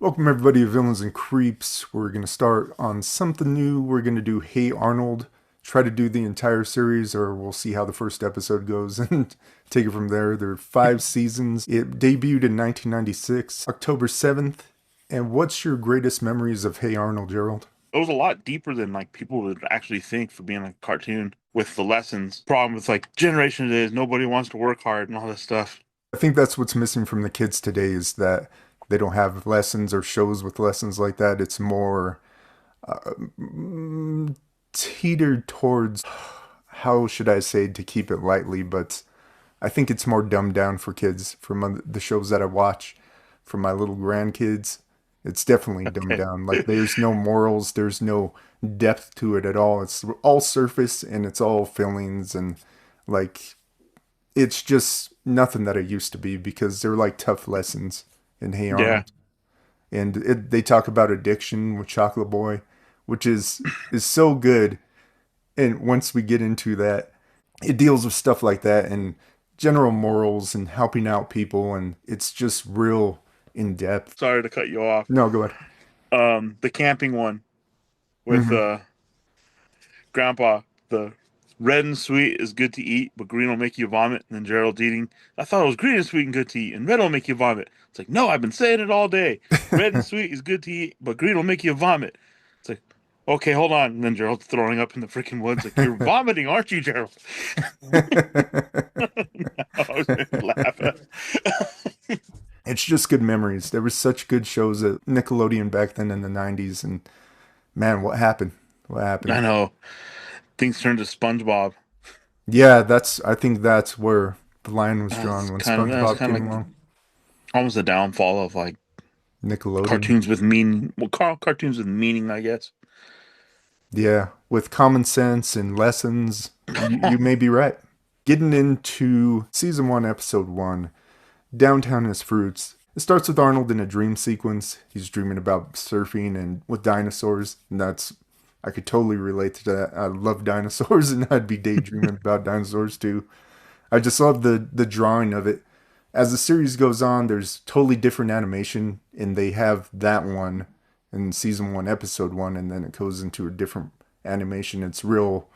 Welcome everybody to Villains and Creeps. We're going to start on something new. We're going to do Hey Arnold. Try to do the entire series, or we'll see how the first episode goes and take it from there. There are 5 seasons. It debuted in 1996, October 7th. And what's your greatest memories of Hey Arnold, Gerald? It was a lot deeper than like people would actually think for being a cartoon with the lessons. Problem with like generation today is nobody wants to work hard and all this stuff. I think that's what's missing from the kids today is that they don't have lessons or shows with lessons like that. It's more teetered towards, how should I say, to keep it lightly, but I think it's more dumbed down for kids from the shows that I watch for my little grandkids. It's definitely dumbed Okay. down. Like there's no morals, there's no depth to it at all. It's all surface and it's all feelings and like it's just nothing that it used to be because they're like tough lessons in Hey Yeah. Arnold. And they talk about addiction with Chocolate Boy, which is so good. And once we get into that, it deals with stuff like that and general morals and helping out people, and it's just real in depth. Sorry to cut you off. No, go ahead. The camping one with Hmm. Grandpa. The red and sweet is good to eat, but green will make you vomit. And then Gerald's eating. I thought it was green and sweet and good to eat, and red will make you vomit. It's like, no, I've been saying it all day. Red and sweet is good to eat, but green will make you vomit. It's like, okay, hold on. And then Gerald's throwing up in the freaking woods. Like, you're vomiting, aren't you, Gerald? I was laughing. It's just good memories. There were such good shows at Nickelodeon back then in the 90s, and man, what happened? What happened? I know. Things turned to SpongeBob. Yeah, I think that's where the line was That's drawn when that's SpongeBob kind of came like along. almost the downfall of like Nickelodeon. cartoons with meaning. Well, cartoons with meaning, I guess. Yeah, with common sense and lessons, you may be right. Getting into season 1, episode 1, Downtown is Fruits. It starts with Arnold in a dream sequence. He's dreaming about surfing and with dinosaurs, and I could totally relate to that. I love dinosaurs, and I'd be daydreaming about dinosaurs too. I just love the drawing of it. As the series goes on, there's totally different animation, and they have that one in season 1, episode 1, and then it goes into a different animation. It's real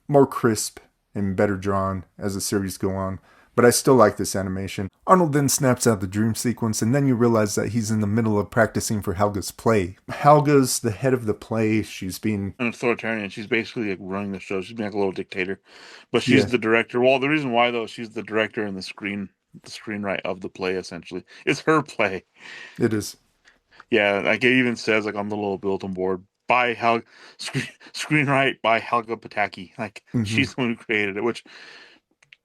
more crisp and better drawn as the series go on. But I still like this animation. Arnold then snaps out the dream sequence, and then you realize that he's in the middle of practicing for Helga's play. Helga's the head of the play. She's being, An authoritarian. She's basically like running the show. She's being like a little dictator, but she's yeah, the director. Well, the reason why though, she's the director and the screenwrite of the play. Essentially, it's her play. it is. Yeah, like it even says like on the little bulletin board by screenwrite by Helga Pataki. Like Mm-hmm. she's the one who created it, which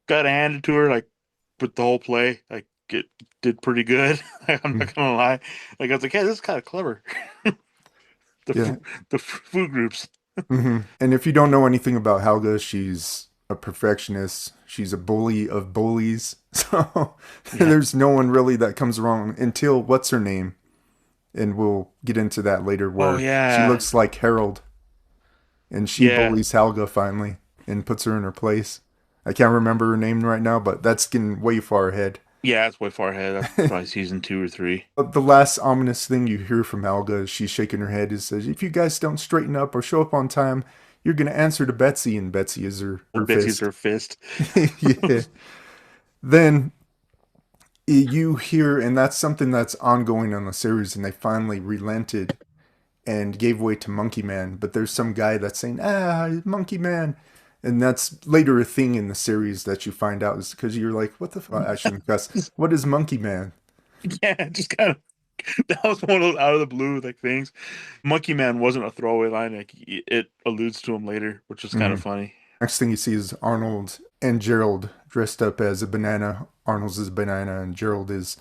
got handed to her. Like with the whole play, like it did pretty good. I'm not gonna lie. Like I was like, hey, this is kind of clever. The Yeah. the food groups. Hmm. And if you don't know anything about Helga, she's a perfectionist. She's a bully of bullies. So Yeah. there's no one really that comes along until what's her name? And we'll get into that later Oh where she yeah. looks like Harold and she Yeah. bullies Helga finally and puts her in her place. I can't remember her name right now, but that's getting way far ahead. Yeah, that's way far ahead. That's probably season 2 or 3. But the last ominous thing you hear from Helga as she's shaking her head is says, if you guys don't straighten up or show up on time, you're gonna answer to Betsy, and Betsy is her Betsy's fist. her fist. Yeah. Then you hear, and that's something that's ongoing on the series, and they finally relented and gave way to Monkey Man. But there's some guy that's saying, Monkey Man. And that's later a thing in the series that you find out is because you're like, what the fuck? I shouldn't cuss. What is Monkey Man? Yeah, just kind of that was one of those out of the blue like things. Monkey Man wasn't a throwaway line. Like it alludes to him later, which is kind Hmm. of funny. Next thing you see is Arnold and Gerald dressed up as a banana. Arnold's is a banana, and Gerald is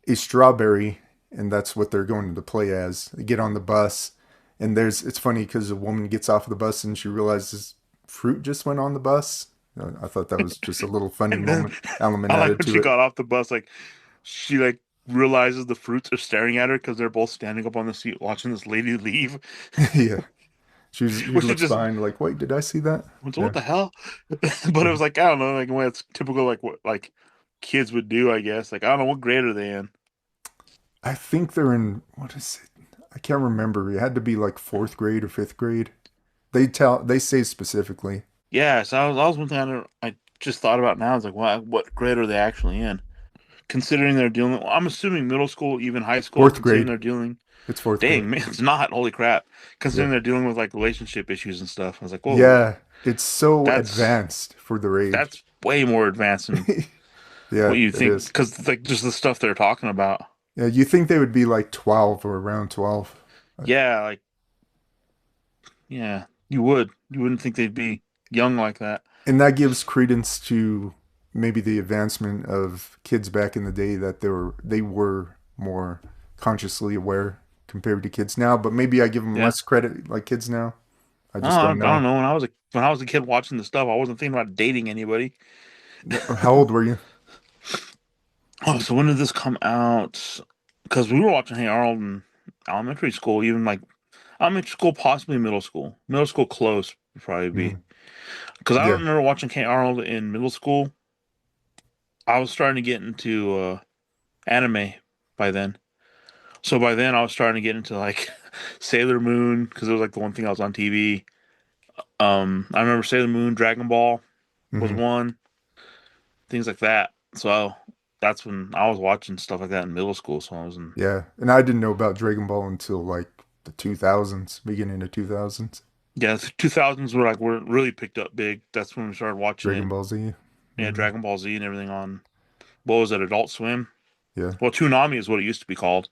a strawberry, and that's what they're going to play as. They get on the bus, and it's funny because a woman gets off of the bus and she realizes fruit just went on the bus. I thought that was just a little funny And then moment element I like added when to she it. got off the bus, like she like realizes the fruits are staring at her because they're both standing up on the seat watching this lady leave, Yeah, she which is looks just behind like, wait, did I see that? so Yeah. what the hell? But it was like I don't know, like when it's typical like what like kids would do, I guess. Like I don't know what grade are they in. I think they're in, what is it? I can't remember. It had to be like fourth grade or fifth grade. They say specifically. Yeah, so that was one thing I just thought about now. Is like, what grade are they actually in? Considering they're dealing, well, I'm assuming middle school, even high school, Fourth considering grade. they're dealing. It's fourth grade. Dang, man, it's not. Holy crap! Yeah. Considering they're dealing with like relationship issues and stuff, I was like, whoa, Yeah. It's so that's advanced for their age. that's way more advanced than Yeah, what you it think. is. Because like just the stuff they're talking about. Yeah, you think they would be like 12 or around 12. Yeah, like yeah, you wouldn't think they'd be young like that. And that gives credence to maybe the advancement of kids back in the day that they were more consciously aware compared to kids now, but maybe I give them Yeah. less credit like kids now. I I just don't don't, I don't know. know. When I was a kid watching the stuff, I wasn't thinking about dating anybody. How old were you? Oh, so when did this come out? Because we were watching Hey Arnold in elementary school, even like elementary school, possibly middle school. Middle school close would probably be. Mhm. Because I don't Yeah. remember watching Hey Arnold in middle school. I was starting to get into anime by then. So by then I was starting to get into like Sailor Moon because it was like the one thing I was on TV. I remember Sailor Moon, Dragon Ball was Hmm. one, things like that. So that's when I was watching stuff like that in middle school. So I was in Yeah. And I didn't know about Dragon Ball until like the 2000s, beginning of 2000s. yeah, the 2000s were really picked up big. That's when we started watching Dragon it. Ball Z. Yeah, Hmm. Dragon Ball Z and everything on what was it, Adult Swim? Yeah. Well, Toonami is what it used to be called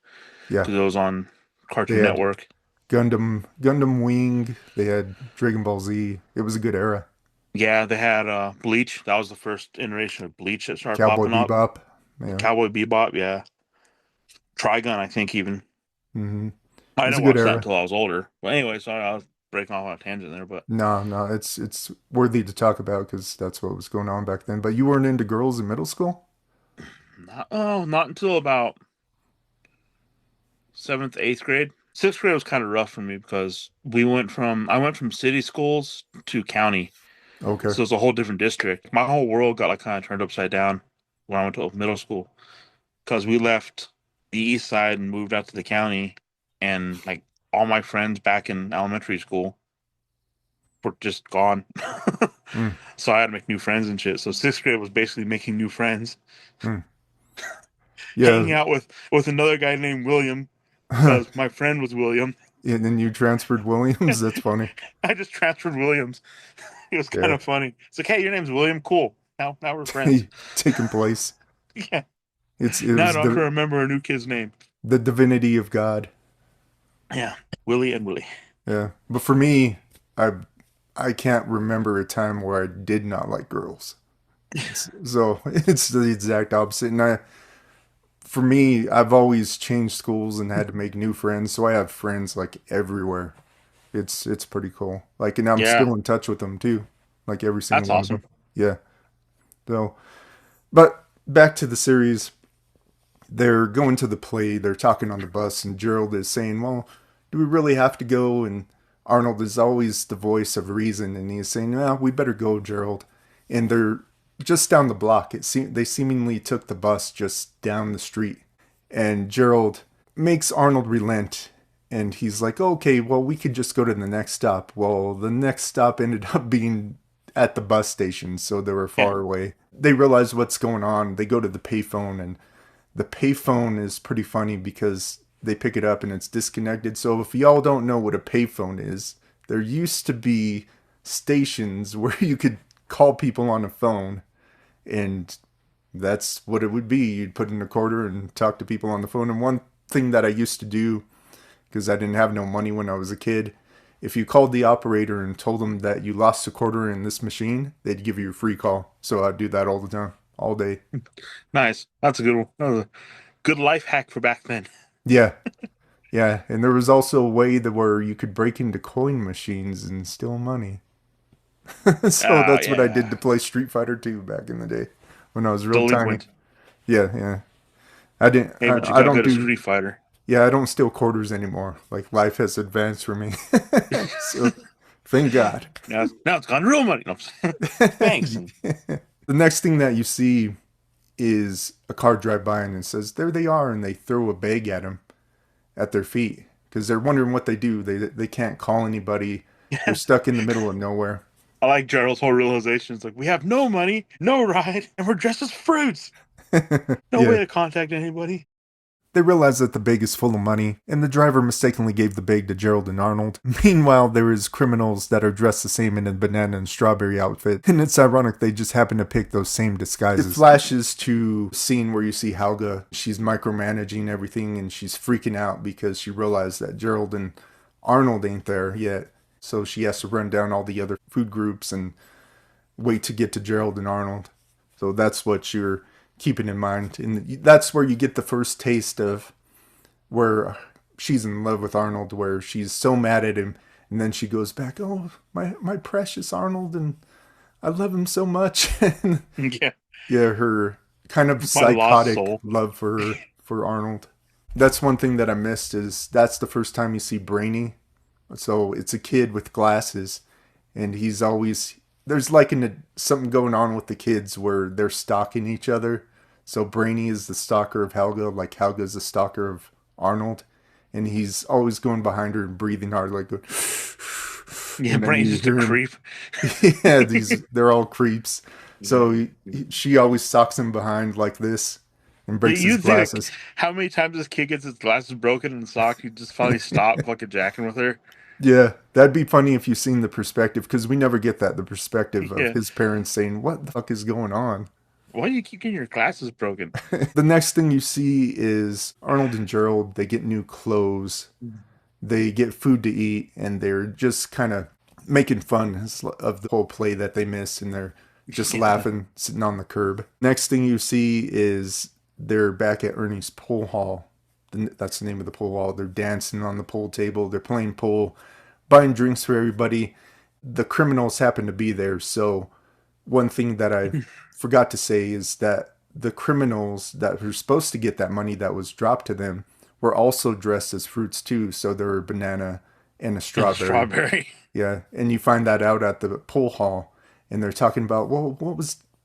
Yeah. because it was on They Cartoon had Network. Gundam Wing. They had Dragon Ball Z. It was a good era. Yeah, they had Bleach. That was the first iteration of Bleach that started Cowboy popping up. Bebop. Yeah. Cowboy Bebop, yeah. Trigun, I think even. Hmm. It I was a didn't good watch that era. until I was older. But anyway, sorry, I was breaking off on a tangent there. But No, no, it's worthy to talk about because that's what was going on back then. But you weren't into girls in middle school? not until about seventh, eighth grade. Sixth grade was kind of rough for me because I went from city schools to county. Okay. So it's a whole different district. My whole world got like kind of turned upside down when I went to middle school because we left the east side and moved out to the county, and like all my friends back in elementary school were just gone. Mm, So I had to make new friends and shit. So sixth grade was basically making new friends, mm. hanging Yeah. out with another guy named William And because my friend was William. then you transferred Williams. That's funny. I just transferred Williams. It was kind Yeah. of funny. It's like, hey, your name's William. Cool. Now we're friends. Taking place. Yeah. It Now I was don't have to remember a new kid's name. the divinity of God. Yeah. Willie and Willie. Yeah. But for me, I I can't remember a time where I did not like girls. So it's the exact opposite. And for me, I've always changed schools and had to make new friends. So I have friends like everywhere. It's pretty cool. Like, and I'm Yeah. still in touch with them too. Like every single That's one of them. awesome. Yeah. So, but back to the series. They're going to the play. They're talking on the bus, and Gerald is saying, "Well, do we really have to go?" And Arnold is always the voice of reason, and he's saying, "Well, we better go, Gerald." And they're just down the block. They seemingly took the bus just down the street, and Gerald makes Arnold relent. And he's like, okay, well, we could just go to the next stop. Well, the next stop ended up being at the bus station, so they were Yeah. far away. They realize what's going on. They go to the payphone, and the payphone is pretty funny because they pick it up and it's disconnected. So if y'all don't know what a payphone is, there used to be stations where you could call people on a phone, and that's what it would be. You'd put in a quarter and talk to people on the phone. And one thing that I used to do, because I didn't have no money when I was a kid, if you called the operator and told them that you lost a quarter in this machine, they'd give you a free call. So I'd do that all the time, all day. Nice. That's a good one. That was a good life hack for back then. Yeah, yeah. And there was also a way that where you could break into coin machines and steal money. So Ah, that's what I did yeah. to play Street Fighter 2 back in the day when I was real tiny. Delinquent. Yeah, yeah. I didn't. Hey, but you I got don't good at do. Street Fighter. Yeah, I don't steal quarters anymore. Like life has advanced for me. So thank God. Now it's gone real money. No, thanks. And The next thing that you see is a car drive by and it says, "There they are," and they throw a bag at him at their feet because they're wondering what they do. They can't call anybody. They're stuck in the middle of nowhere. I like Gerald's whole realization. It's like we have no money, no ride, and we're dressed as fruits. No way Yeah. to contact anybody. They realize that the bag is full of money, and the driver mistakenly gave the bag to Gerald and Arnold. Meanwhile, there is criminals that are dressed the same in a banana and strawberry outfit, and it's ironic they just happen to pick those same disguises. It flashes to a scene where you see Helga. She's micromanaging everything, and she's freaking out because she realized that Gerald and Arnold ain't there yet. So she has to run down all the other food groups and wait to get to Gerald and Arnold. So that's what you're keeping in mind. And that's where you get the first taste of where she's in love with Arnold, where she's so mad at him. And then she goes back, "Oh, my precious Arnold, and I love him so much." And Yeah, yeah, her kind of my lost psychotic soul. love for Arnold. That's one thing that I missed is that's the first time you see Brainy. So it's a kid with glasses, and he's always there's like something going on with the kids where they're stalking each other. So Brainy is the stalker of Helga, like Helga's the stalker of Arnold, and he's always going behind her and breathing hard, like, Yeah, and then Brain's you just a hear him. creep. Yeah, they're all creeps. So Yeah. she always stalks him behind like this and breaks his You'd think like, glasses. how many times this kid gets his glasses broken in the sock, you just finally stop fucking jacking with her. Yeah, that'd be funny if you seen the perspective because we never get that the perspective of Yeah. his parents saying, "What the fuck is going on?" Why do you keep getting your glasses broken? The next thing you see is Arnold and Gerald. They get new clothes, they get food to eat, and they're just kind of making fun of the whole play that they missed, and they're just Yeah. laughing, sitting on the curb. Next thing you see is they're back at Ernie's pool hall. That's the name of the pool hall. They're dancing on the pool table. They're playing pool, buying drinks for everybody. The criminals happen to be there. So, one thing that I forgot to say is that the criminals that were supposed to get that money that was dropped to them were also dressed as fruits too. So, there were a banana and a And a strawberry. strawberry. Yeah, and you find that out at the pool hall, and they're talking about, well,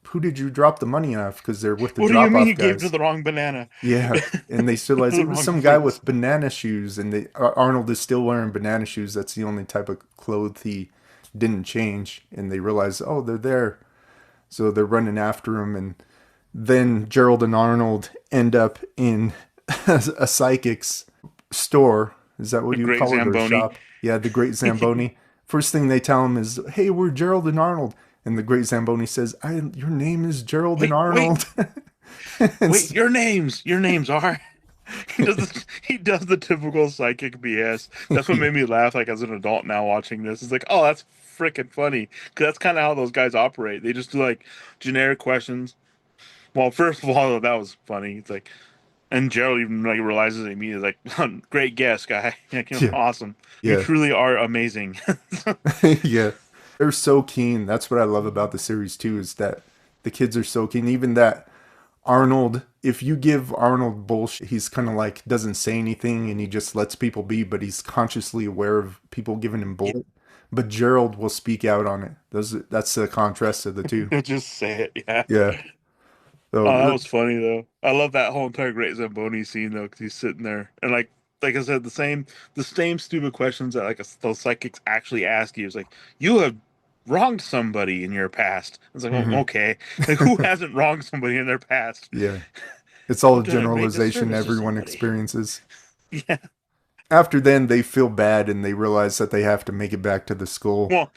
who did you drop the money off? Because they're with the What do you drop mean off you gave to guys. the wrong banana? Yeah, and they realize The it was wrong some guy fruits. with banana shoes, and Arnold is still wearing banana shoes. That's the only type of clothes he didn't change, and they realize, oh, they're there, so they're running after him, and then Gerald and Arnold end up in a psychic's store. Is that what The you great call it, or Zamboni. shop? Yeah, the Great Zamboni. First thing they tell him is, "Hey, we're Gerald and Arnold," and the Great Zamboni says, "Your name is Gerald and Wait, wait, Arnold." wait, your names are. He does the typical psychic BS. That's what made me laugh like as an adult now watching this. It's like, oh, that's freaking funny. Cause that's kind of how those guys operate. They just do like generic questions. Well, first of all, that was funny. It's like, and Gerald even like realizes it immediately. Like, great guess, guy. Like, Yeah, awesome. You yeah. truly are amazing. Yeah, they're so keen. That's what I love about the series too, is that the kids are so keen. Even that Arnold, if you give Arnold bullshit, he's kind of like doesn't say anything and he just lets people be, but he's consciously aware of people giving him Yeah, bullshit. But Gerald will speak out on it. That's the contrast of the two. just say it. Yeah. Yeah. Oh, that So was funny though. I love that whole entire Great Zamboni scene though, because he's sitting there and like I said, the same stupid questions that like those psychics actually ask you. It's like you have wronged somebody in your past. It's like, oh, mhm. okay, like who hasn't wronged somebody in their past? Yeah, it's all a You've done a great generalization disservice to everyone somebody. experiences. Yeah. After then, they feel bad and they realize that they have to make it back to the school. Well,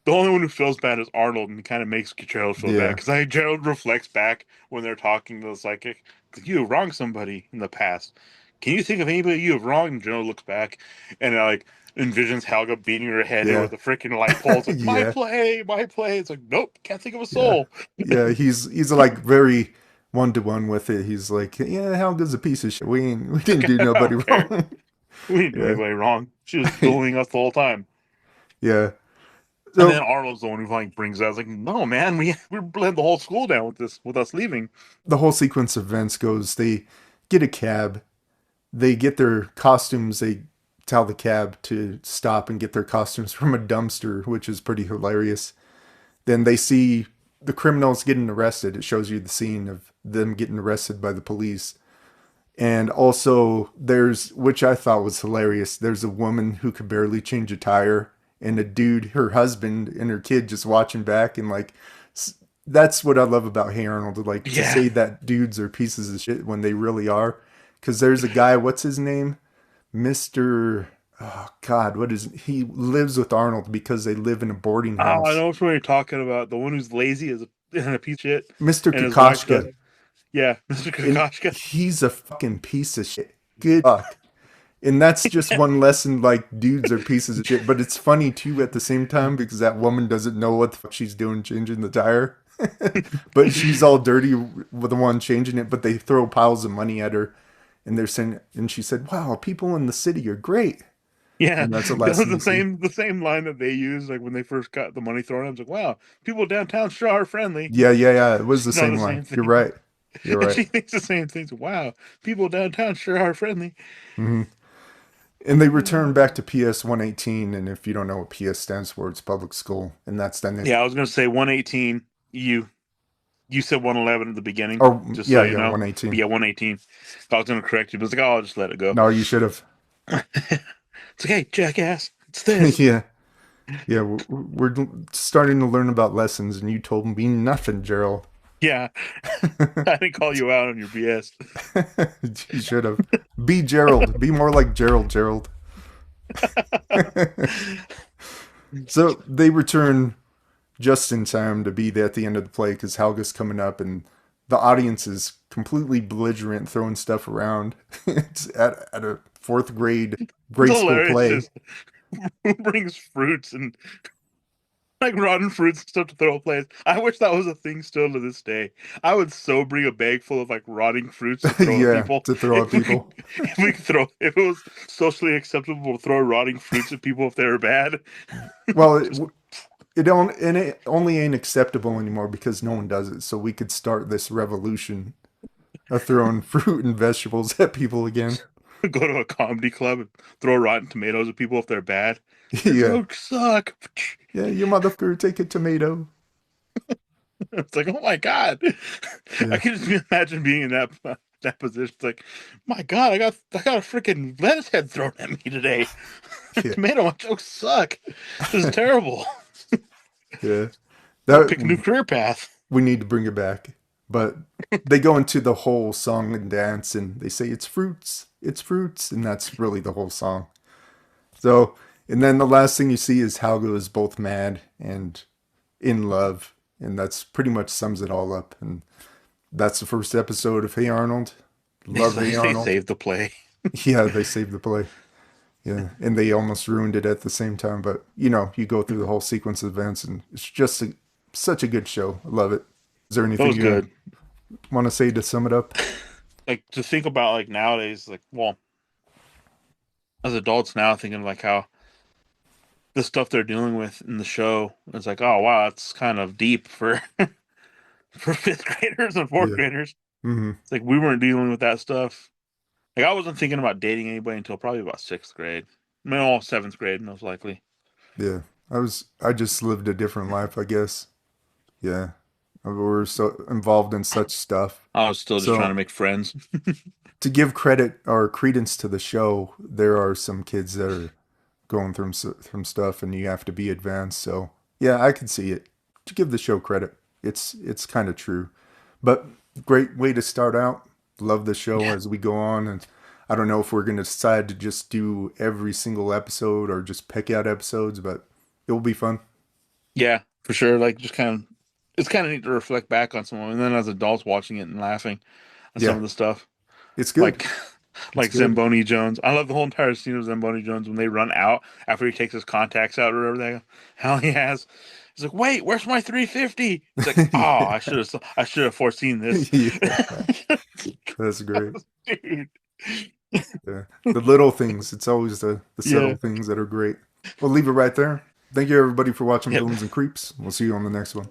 the only one who feels bad is Arnold, and kind of makes Gerald feel bad Yeah, because I Gerald reflects back when they're talking to the psychic. You have wronged somebody in the past. Can you think of anybody you have wronged? And Gerald looks back and like envisions Helga beating her head in yeah, with a freaking light pole. It's like my yeah. play, my play. It's like nope, can't think of a Yeah. soul. Yeah, he's like very one to one with it. He's like, yeah, Helga's a piece of shit. We didn't Like, do I nobody don't care. wrong. We didn't do Yeah. anybody wrong. She was bullying us the whole time. Yeah. And then So Arnold's the one who like brings that. I was like, no, man, we bled the whole school down with this, with us leaving. the whole sequence of events goes they get a cab, they get their costumes, they tell the cab to stop and get their costumes from a dumpster, which is pretty hilarious. Then they see the criminals getting arrested. It shows you the scene of them getting arrested by the police. And also, there's, which I thought was hilarious, there's a woman who could barely change a tire, and a dude, her husband, and her kid just watching back. And like, that's what I love about Hey Arnold. Like, to Yeah. say that dudes are pieces of shit when they really are. Because there's a guy, what's his name? Mr. Oh, God, what is he lives with Arnold because they live in a boarding Oh, I house. know which one you're talking about. The one who's lazy as and a piece of shit, Mr. and his wife does. Kokoschka. Yeah, Mr. And Kakashka. he's a fucking piece of shit. Good fuck. And that's just one lesson, like, dudes are pieces of shit. But it's funny, too, at the same time, because that woman doesn't know what the fuck she's doing changing the tire. But she's all dirty with the one changing it, but they throw piles of money at her. And they're saying, and she said, wow, people in the city are great. Yeah, And that's the that last was thing you see. the same line that they used like when they first got the money thrown. I was like, "Wow, people downtown sure are friendly." Yeah, yeah, yeah. It was the She's on same the line. same You're thing, right. You're and right. she thinks the same things. Wow, people downtown sure are friendly. Hmm. And they return back to PS 118. And if you don't know what PS stands for, it's public school. And that's then it. Yeah, I was gonna say 118. You said 111 at the beginning, Oh, just so yeah, you yeah, know. But 118. yeah, 118. I was gonna correct you, but it's like, oh, I'll just let it go. No, you should have. It's like, hey, jackass, it's this. Yeah. Yeah, we're starting to learn about lessons, and you told me nothing, Gerald. Yeah, I didn't call you out on your BS. You should have. Be Gerald. Be more like Gerald, Gerald. So they return just in time to be there at the end of the play because Helga's coming up, and the audience is completely belligerent, throwing stuff around. It's at a fourth It's grade school hilarious. play. Just who brings fruits and like rotten fruits and stuff to throw plays. I wish that was a thing still to this day. I would so bring a bag full of like rotting fruits to throw at Yeah, people. to throw at people. If we could throw, if it was socially acceptable to throw rotting fruits at people if they were bad. Well, Just it only ain't acceptable anymore because no one does it. So we could start this revolution of throwing fruit and vegetables at people again. go to a comedy club and throw rotten tomatoes at people if they're bad. Your Yeah, jokes suck. yeah, you motherfucker, take a tomato. It's like, oh my god, I Yeah, can just imagine being in that position. It's like, my god, I got a freaking lettuce head thrown at me today. yeah, Tomato, my jokes suck. This is terrible. yeah. Gotta That pick a new career path. we need to bring it back. But they go into the whole song and dance, and they say it's fruits, and that's really the whole song. So, and then the last thing you see is Halgo is both mad and in love, and that's pretty much sums it all up. And that's the first episode of Hey Arnold. Love Hey They Arnold. saved the play. Yeah, they saved the play. Yeah, and they almost ruined it at the same time. But you know, you go through the whole sequence of events, and it's just such a good show. I love it. Is there That anything was you good. want to say to sum it up? Like to think about like nowadays, like well, as adults now, thinking like how the stuff they're dealing with in the show is like, oh wow, that's kind of deep for for fifth graders and fourth Yeah. graders. Hmm. It's like we weren't dealing with that stuff. Like I wasn't thinking about dating anybody until probably about sixth grade. No, seventh grade, most likely. Yeah. I just lived a different life, I guess. Yeah. We were so involved in such stuff. I was still just trying to So make friends. to give credit or credence to the show, there are some kids that are going through some stuff, and you have to be advanced. So yeah, I can see it. To give the show credit, it's kind of true. But great way to start out. Love the show Yeah, as we go on, and I don't know if we're gonna decide to just do every single episode or just pick out episodes, but it will be fun. yeah, for sure. Like just kind of, it's kind of neat to reflect back on some of them, and then as adults watching it and laughing at some Yeah, of the stuff. it's good. Like It's like good. Zamboni Jones. I love the whole entire scene of Zamboni Jones when they run out after he takes his contacts out or whatever the hell he has. He's like, "Wait, where's my 350?" It's like, "Oh, Yeah, I should have foreseen this." yeah, that's great. Dude. Yeah, the little things. It's always the subtle Yeah. things that are great. We'll leave it right there. Thank you everybody for watching Yep. Villains and Creeps. We'll see you on the next one.